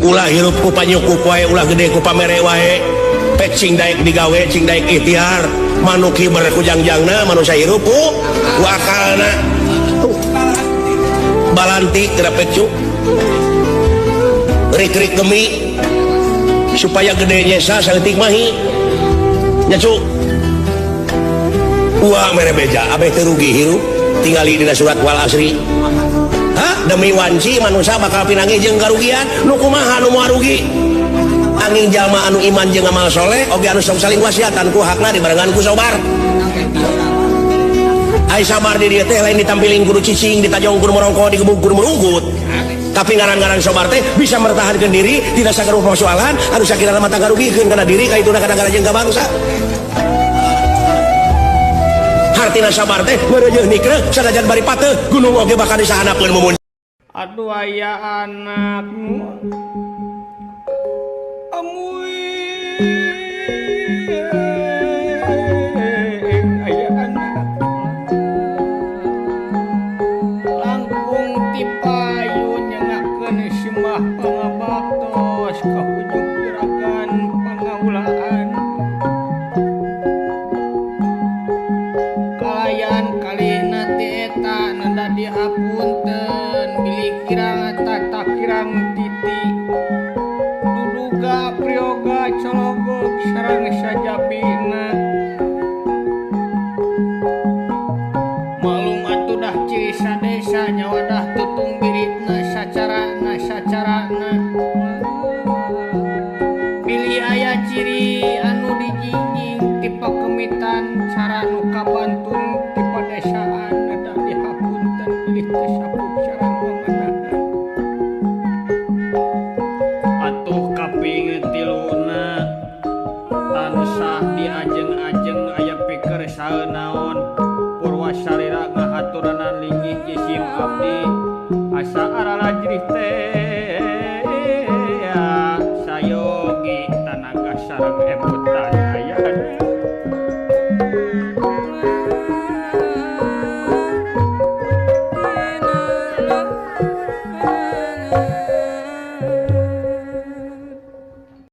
ulah hirup ku panyukup wae ulah gede ku pamere wae pek cing daek digawe cing daek ikhtiar manuk hiber ku jangjangna manusia hirup ku akalna balanti tira pek cu rik-rik gemi supaya gede nyesa saeutik mahi nya cu uang mere beja abeh teu rugi hirup tingali dina surat wal asri. Hah? Demi wanci manusia bakal pinangi jeung karugian nu kumaha nu moal rugi angin jalma anu iman jeung amal soleh oge anu sok saling wasiatan ku hakna dibarengan ku sabar ai sabar di dieu teh lain ditampilin kudu cicing ditajong kudu merongko digebug kudu merungkut tapi ngaran-ngaran sabar teh bisa mertahankeun diri tidak sagaruh persoalan anu sakira mata garugikeun kana diri ka ituna kadang-kadang jeung ka bangsa artina sabar teh meureuh nikre sanajan bari pateuh gunung oge bakal disahandapkeun mumun. Aduh aya anakmu amuy aya anak langkung ti payun nyengakeun simah pangabaktos ka ujung juragan pangaulaan kalayan kalina ti eta nanda dihapunten bilih kirang tata kirang titi duduga prioga cologok sareng sajabina malum atuh dah ciri sadesa nyawa dah tutung biritna sacarana pilih aya ciri anu dijinjing ti pakemitan cara nu kabantun ti padesaan da dihapunten pilih teu sapup sareng pamanahan atuh kaping tiluna tansah diajeng-ajeng aya pikeun saeunaon purwasalira ngahaturanna linggih jisim abdi asa aralajrih teh sayogi tanaga sareng ebutan